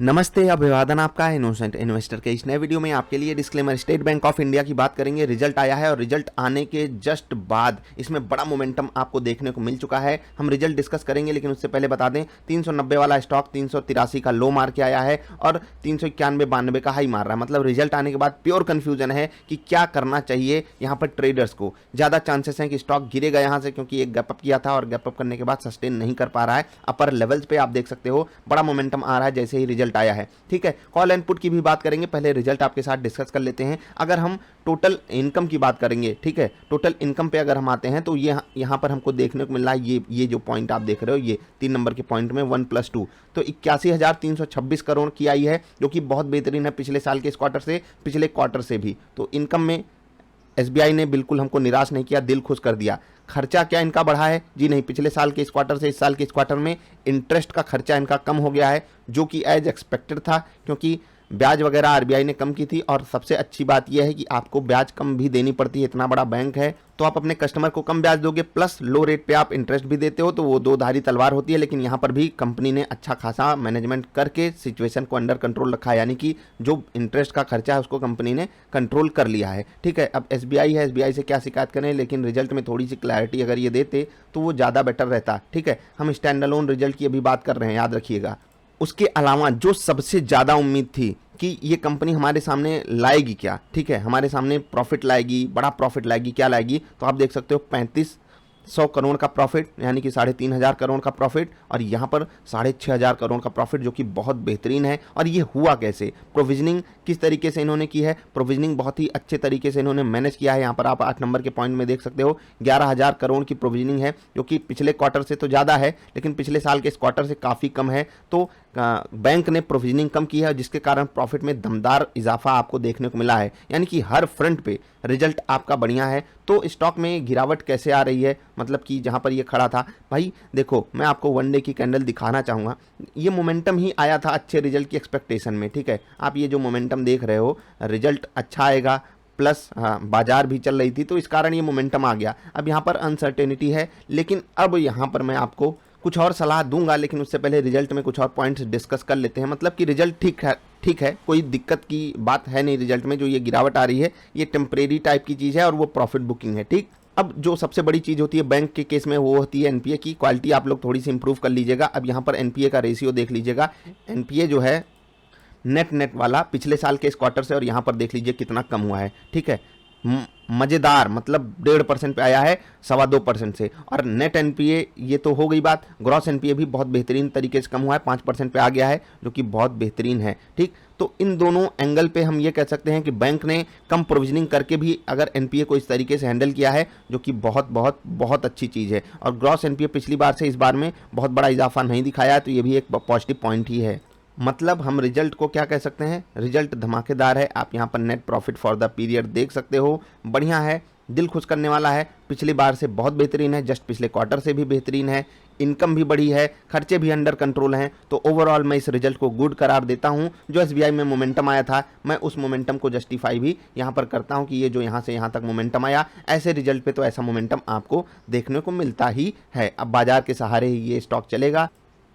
नमस्ते, अभिवादन आपका इनोसेंट इन्वेस्टर के इस नए वीडियो में आपके लिए disclaimer. State bank of India की बात करेंगे। रिजल्ट आया है और रिजल्ट आने के जस्ट बाद इसमें बड़ा मोमेंटम आपको देखने को मिल चुका है। हम रिजल्ट डिस्कस करेंगे, लेकिन उससे पहले बता दें 390 वाला स्टॉक 383 का लो मार के आया है और 391-92 का हाई मार रहा है। मतलब रिजल्ट आने के बाद प्योर कन्फ्यूजन है कि क्या करना चाहिए यहाँ पर ट्रेडर्स को। ज़्यादा चांसेस हैं कि स्टॉक गिरेगा यहाँ से, क्योंकि एक गैपअप किया था और गैपअप करने के बाद सस्टेन नहीं कर पा रहा है। अपर लेवल्स पे आप देख सकते हो बड़ा मोमेंटम आ रहा है जैसे ही रिजल्ट आया है। ठीक है, कॉल एंड पुट की भी बात करेंगे, पहले रिजल्ट आपके साथ डिस्कस कर लेते हैं। अगर हम टोटल इनकम की बात करेंगे, ठीक है, टोटल इनकम पे अगर हम आते हैं तो ये यहाँ पर हमको देखने को मिल रहा है, ये जो पॉइंट आप देख रहे हो, ये 3 नंबर के पॉइंट में 1+2 तो 81,326 करोड़ की आई है, जो कि बहुत बेहतरीन है पिछले साल के इस क्वार्टर से, पिछले क्वार्टर से भी। तो इनकम में एसबीआई ने बिल्कुल हमको निराश नहीं किया, दिल खुश कर दिया। खर्चा क्या इनका बढ़ा है? जी नहीं, पिछले साल के इस क्वार्टर से इस साल के इस क्वार्टर में इंटरेस्ट का खर्चा इनका कम हो गया है, जो कि एज एक्सपेक्टेड था, क्योंकि ब्याज वगैरह आरबीआई ने कम की थी। और सबसे अच्छी बात यह है कि आपको ब्याज कम भी देनी पड़ती है, इतना बड़ा बैंक है तो आप अपने कस्टमर को कम ब्याज दोगे, प्लस लो रेट पे आप इंटरेस्ट भी देते हो, तो वो दो धारी तलवार होती है। लेकिन यहाँ पर भी कंपनी ने अच्छा खासा मैनेजमेंट करके सिचुएशन को अंडर कंट्रोल रखा है, यानी कि जो इंटरेस्ट का खर्चा है उसको कंपनी ने कंट्रोल कर लिया है। ठीक है, अब एसबीआई है, एसबीआई से क्या शिकायत करें, लेकिन रिजल्ट में थोड़ी सी क्लैरिटी अगर ये देते तो वो ज़्यादा बेटर रहता। ठीक है, हम स्टैंड अलोन रिजल्ट की अभी बात कर रहे हैं, याद रखिएगा। उसके अलावा जो सबसे ज़्यादा उम्मीद थी कि ये कंपनी हमारे सामने लाएगी क्या, ठीक है, हमारे सामने प्रॉफिट लाएगी, बड़ा प्रॉफिट लाएगी, क्या लाएगी, तो आप देख सकते हो 3500 करोड़ का प्रॉफिट, यानी कि 3,500 करोड़ का प्रॉफिट, और यहाँ पर 6,500 करोड़ का प्रॉफिट, जो कि बहुत बेहतरीन है। और ये हुआ कैसे? प्रोविजनिंग किस तरीके से इन्होंने की है? प्रोविजनिंग बहुत ही अच्छे तरीके से इन्होंने मैनेज किया है। यहाँ पर आप 8 नंबर के पॉइंट में देख सकते हो 11,000 करोड़ की प्रोविजनिंग है, जो कि पिछले क्वार्टर से तो ज़्यादा है, लेकिन पिछले साल के इस क्वार्टर से काफ़ी कम है। तो बैंक ने प्रोविजनिंग कम की है, जिसके कारण प्रॉफिट में दमदार इजाफा आपको देखने को मिला है, यानी कि हर फ्रंट पे रिजल्ट आपका बढ़िया है। तो स्टॉक में गिरावट कैसे आ रही है? मतलब कि जहां पर ये खड़ा था, भाई देखो, मैं आपको वन डे की कैंडल दिखाना चाहूँगा। ये मोमेंटम ही आया था अच्छे रिजल्ट की एक्सपेक्टेशन में। ठीक है, आप ये जो मोमेंटम देख रहे हो, रिजल्ट अच्छा आएगा, प्लस हाँ बाजार भी चल रही थी, तो इस कारण ये मोमेंटम आ गया। अब यहाँ पर अनसर्टेनिटी है, लेकिन अब यहाँ पर मैं आपको कुछ और सलाह दूंगा, लेकिन उससे पहले रिजल्ट में कुछ और पॉइंट्स डिस्कस कर लेते हैं। मतलब कि रिजल्ट ठीक है, कोई दिक्कत की बात है नहीं रिजल्ट में। जो ये गिरावट आ रही है ये टेम्परेरी टाइप की चीज़ है और वो प्रॉफिट बुकिंग है। ठीक, अब जो सबसे बड़ी चीज़ होती है बैंक के केस में, वो होती है एनपीए की क्वालिटी। आप लोग थोड़ी सी इंप्रूव कर लीजिएगा। अब यहाँ पर एनपीए का रेशियो देख लीजिएगा। एनपीए जो है नेट वाला पिछले साल के इस क्वार्टर से और यहाँ पर देख लीजिए कितना कम हुआ है। ठीक है, मज़ेदार, मतलब 1.5% पे आया है 2.25% से। और नेट एनपीए ये तो हो गई बात, ग्रॉस एनपीए भी बहुत बेहतरीन तरीके से कम हुआ है, 5% पे आ गया है, जो कि बहुत बेहतरीन है। ठीक, तो इन दोनों एंगल पे हम ये कह सकते हैं कि बैंक ने कम प्रोविजनिंग करके भी अगर एनपीए को इस तरीके से हैंडल किया है, जो कि बहुत बहुत बहुत अच्छी चीज़ है। और ग्रॉस एनपीए पिछली बार से इस बार में बहुत बड़ा इजाफा नहीं दिखाया है, तो ये भी एक पॉजिटिव पॉइंट ही है। मतलब हम रिजल्ट को क्या कह सकते हैं, रिजल्ट धमाकेदार है। आप यहाँ पर net profit for the period देख सकते हो, बढ़िया है, दिल खुश करने वाला है, पिछली बार से बहुत बेहतरीन है, जस्ट पिछले क्वार्टर से भी बेहतरीन है, इनकम भी बढ़ी है, खर्चे भी अंडर कंट्रोल हैं। तो ओवरऑल मैं इस रिजल्ट को गुड करार देता हूँ। जो एसबीआई में मोमेंटम आया था, मैं उस मोमेंटम को जस्टिफाई भी यहाँ पर करता हूँ कि ये जो यहाँ से यहाँ तक मोमेंटम आया, ऐसे रिजल्ट पे तो ऐसा मोमेंटम आपको देखने को मिलता ही है। अब बाजार के सहारे ही ये स्टॉक चलेगा।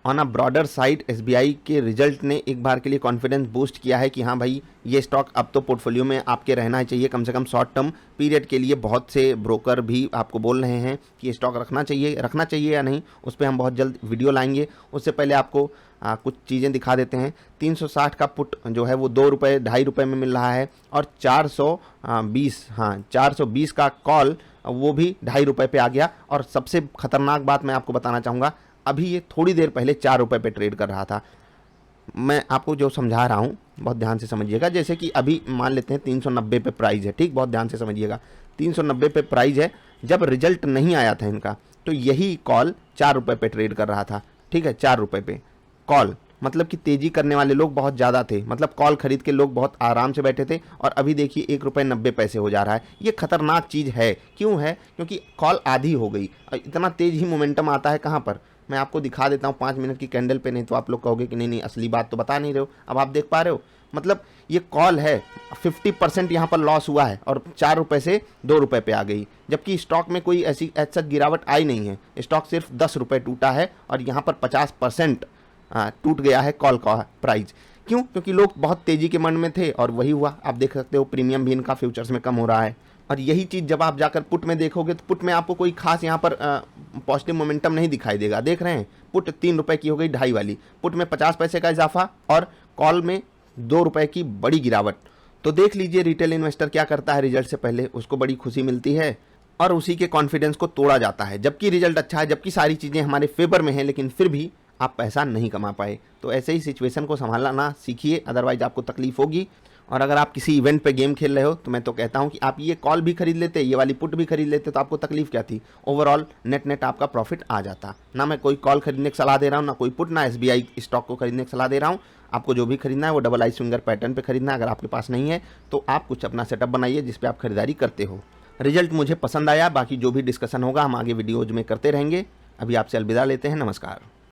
On a broader side SBI के रिजल्ट ने एक बार के लिए कॉन्फिडेंस बूस्ट किया है कि हाँ भाई, ये स्टॉक अब तो पोर्टफोलियो में आपके रहना ही चाहिए, कम से कम शॉर्ट टर्म पीरियड के लिए। बहुत से ब्रोकर भी आपको बोल रहे हैं कि ये स्टॉक रखना चाहिए या नहीं, उस पर हम बहुत जल्द वीडियो लाएंगे। उससे पहले आपको कुछ चीज़ें दिखा देते हैं। 360 का पुट जो है वो 2 रुपये 2.5 रुपये में मिल रहा है, और 420 का कॉल वो भी 2.5 रुपये पे आ गया। और सबसे खतरनाक बात मैं आपको बताना चाहूँगा, अभी ये थोड़ी देर पहले 4 रुपये पे ट्रेड कर रहा था। मैं आपको जो समझा रहा हूँ बहुत ध्यान से समझिएगा। जैसे कि अभी मान लेते हैं 390 पे प्राइस है, ठीक, बहुत ध्यान से समझिएगा, 390 पे प्राइस है। जब रिजल्ट नहीं आया था इनका, तो यही कॉल 4 रुपये पे ट्रेड कर रहा था। ठीक है, 4 रुपये पे कॉल, मतलब कि तेजी करने वाले लोग बहुत ज़्यादा थे, मतलब कॉल खरीद के लोग बहुत आराम से बैठे थे। और अभी देखिए 1.90 रुपये हो जा रहा है। ये खतरनाक चीज़ है। क्यों है? क्योंकि कॉल आधी हो गई। इतना तेज ही मोमेंटम आता है कहाँ पर? मैं आपको दिखा देता हूँ 5 मिनट की कैंडल पे, नहीं तो आप लोग कहोगे कि नहीं असली बात तो बता नहीं रहे हो। अब आप देख पा रहे हो, मतलब ये कॉल है, 50% यहाँ पर लॉस हुआ है और 4 रुपये से 2 रुपये पे आ गई, जबकि स्टॉक में कोई ऐसी गिरावट आई नहीं है। स्टॉक सिर्फ 10 रुपये टूटा है और यहाँ पर 50% टूट गया है कॉल का प्राइस। क्यों? क्योंकि लोग बहुत तेज़ी के मन में थे और वही हुआ। आप देख सकते हो प्रीमियम भी इनका फ्यूचर्स में कम हो रहा है। और यही चीज़ जब आप जाकर पुट में देखोगे तो पुट में आपको कोई खास यहाँ पर पॉजिटिव मोमेंटम नहीं दिखाई देगा। देख रहे हैं पुट 3 रुपये की हो गई 2.5 वाली, पुट में 50 पैसे का इजाफा और कॉल में 2 रुपये की बड़ी गिरावट। तो देख लीजिए रिटेल इन्वेस्टर क्या करता है, रिजल्ट से पहले उसको बड़ी खुशी मिलती है और उसी के कॉन्फिडेंस को तोड़ा जाता है। जबकि रिजल्ट अच्छा है, जबकि सारी चीज़ें हमारे फेवर में हैं, लेकिन फिर भी आप पैसा नहीं कमा पाए। तो ऐसे ही सिचुएशन को संभालना सीखिए, अदरवाइज आपको तकलीफ होगी। और अगर आप किसी इवेंट पे गेम खेल रहे हो तो मैं तो कहता हूं कि आप ये कॉल भी खरीद लेते, ये वाली पुट भी खरीद लेते, तो आपको तकलीफ क्या थी? ओवरऑल नेट आपका प्रॉफिट आ जाता। ना मैं कोई कॉल खरीदने की सलाह दे रहा हूँ, ना कोई पुट, ना SBI स्टॉक को खरीदने की सलाह दे रहा हूँ। आपको जो भी खरीदना है वो डबल आई स्विंगर पैटर्न पे खरीदना है। अगर आपके पास नहीं है तो आप कुछ अपना सेटअप बनाइए जिसपे आप खरीदारी करते हो। रिजल्ट मुझे पसंद आया, बाकी जो भी डिस्कशन होगा हम आगे वीडियोज में करते रहेंगे। अभी आपसे अलविदा लेते हैं, नमस्कार।